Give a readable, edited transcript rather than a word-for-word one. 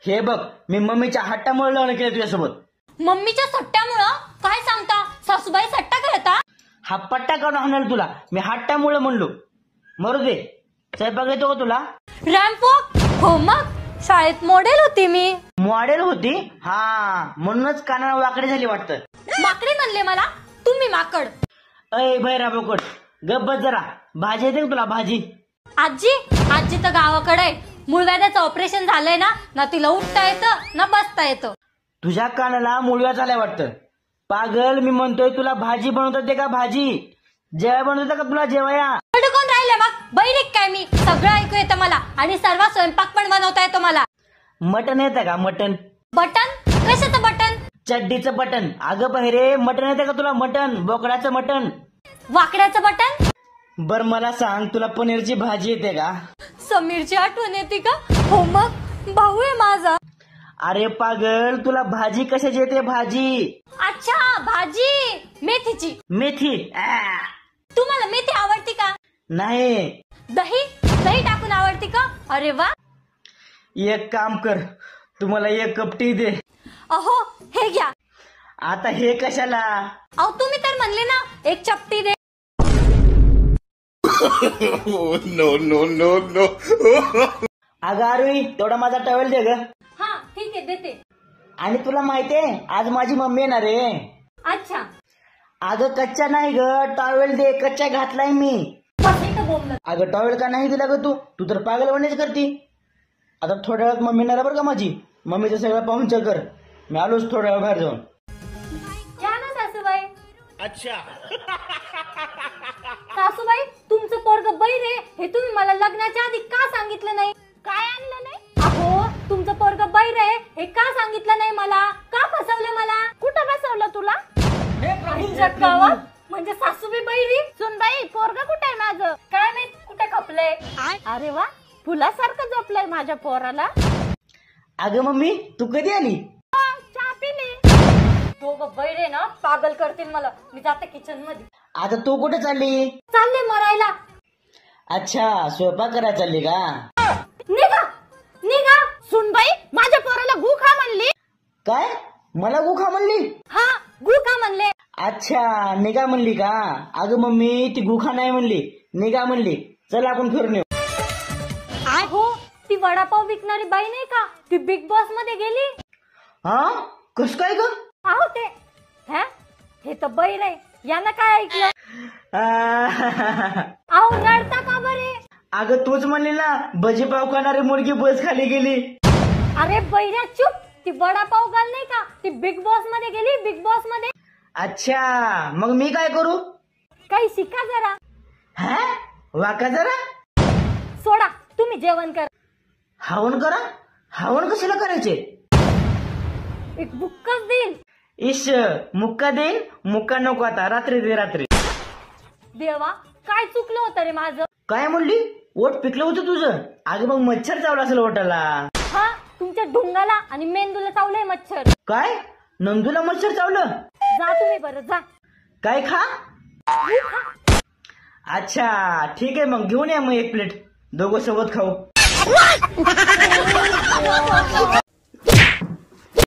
हे बघ, मी मम्मीच्या हट्टामुळे लग्न केलं तुझ्यासोबत। मम्मीच्या सट्ट्यामुळं? काय सांगता सासूबाई सट्टा करता? हा पट्टा काढून हाणल तुला मी हट्टामुळे म्हणलो। मरू दे, स्वयंपाक येतो का तुला? रॅम्पॉक? हो मग, शाळेत मॉडेल होती मी। मॉडेल होती? हा, म्हणूनच कानाला वाकडी झाली वाटतं। माकडे म्हणले मला? तुम्ही माकड। अय भैरा बोकड, गप बस जरा। भाजी येते का तुला भाजी? आजी आजी तर गावाकडे आहे। मूळव्याधाचं ऑपरेशन झालंय ना तिला उठता येतं ना बसता येतं। तुझ्या कानाला मुळव्या झाल्या वाटतं। पागल, मी म्हणतोय तुला भाजी बनवता येते का? भाजी जेवाय बनवता का तुला जेवाया? कोण राहिले मग? बहिरेक काय मी? सगळं ऐकू येतं मला आणि सर्व स्वयंपाक पण बनवता येतो मला। मटन येतं का? मटन? बटन? कशाचं बटन? चड्डीचं बटन। अगं बहिरे, मटन येतं का तुला? मटन, बोकडाचं मटन। वाकड्याचं बटन? बर मला सांग, तुला पनीरची भाजी येते का? समीरची आठवण येते का? हो मग, भाऊ आहे माझा। अरे पागल, तुला भाजी कशाची येते? भाजी? अच्छा, भाजी मेथीची। मेथी? तुम्हाला मेथी आवडती का? नाही। दही दही टाकून आवडती का? अरे वा। एक काम कर, तुम्हाला एक कप टी दे। अहो, हे घ्या। आता हे कशाला? अहो तुम्ही तर म्हणले ना एक चपटी दे। No no no no. अगं आरुई, तेवढा माझा टॉवेल दे ग। हा ठीक आहे, देते। आणि तुला माहितीये आज माझी मम्मी येणार आहे। अच्छा। अगं कच्चा नाही ग, टॉवेल दे, कच्चा घातलाय मी। बोललं। अगं टॉवेल का नाही दिला ग तू? तू तर पागलवाणीच करती। आता थोड्या वेळात मम्मी येणार बरं का माझी। मम्मीचं सगळं पाहून चेक कर, मी आलोच थोड्या वेळ बाहेर जाऊन। घ्या ना सासूबाई। अच्छा। सासूबाई, तुमचं पोरग बहिर आहे हे तुम्ही मला लग्नाच्या आधी का सांगितलं नाही? काय आणलं नाही? अहो, तुमचं पोरग बहिर आहे हे का सांगितलं नाही मला? का फसवलं मला? कुठं फसवलं तुला? गावात? म्हणजे सासूबाई बहिरी? सुनबाई, पोरग कुठे आहे माझं? काय माहित कुठे खपलंय? अरे वा, फुलासारखं झोपलंय माझ्या पोराला। अगं मम्मी, तू कधी आली? चहा पिली? दोघं बहिरे ना पागल करतील मला। मी जाते किचन मध्ये। आता तू कुठे चालली? चालले मरायला। अच्छा, स्वयंपाक करायला चालली का? निघा निघा। सुनबाई, माझ्या पोराला गु खा म्हणली। काय? मला गु खा म्हणली? हा, गु खा म्हणले। अच्छा, निघा म्हणली का? अगं मम्मी, ती गुखा नाही म्हणली, निघा म्हणली। चल आपण फिरून येऊ। हो, ती वडापाव विकणारी बाई नाही का, ती बिग बॉस मध्ये गेली। हा, कस काय ग? आहो ते हे तर बैल आहे, यानं काय ऐकलं? आहो रडता का बरे? अगं तूच म्हणली ना, भजी पाव खाणारी मुलगी बस खाली गेली। अरे बैऱ्या चुप, ती वडापाव गाल नाही का, ती बिग बॉस मध्ये गेली, बिग बॉस मध्ये। अच्छा, मग मी काय करू? काही शिका जरा। हा, वाका जरा। सोडा, तुम्ही जेवण करा। हवन करा? हवन कशाला करायचे? एक बुक्कच देईल। इश, मुक्का देईन? मुक्का नको आता, रात्री दे रात्री। देवा, काय चुकलं होतं रे माझं? काय म्हणली? ओठ पिकलं होतं तुझं? अगं मग मच्छर चावला असेल ओठाला। हा, तुमच्या ढुंगाला आणि मेंदूला चावलंय मच्छर। काय? नंदूला मच्छर चावलं? जा तुम्ही बरं, जा। काय खा? गु खा। अच्छा ठीक आहे, मग घेऊन या मग एक प्लेट, दोघं सोबत खाऊ।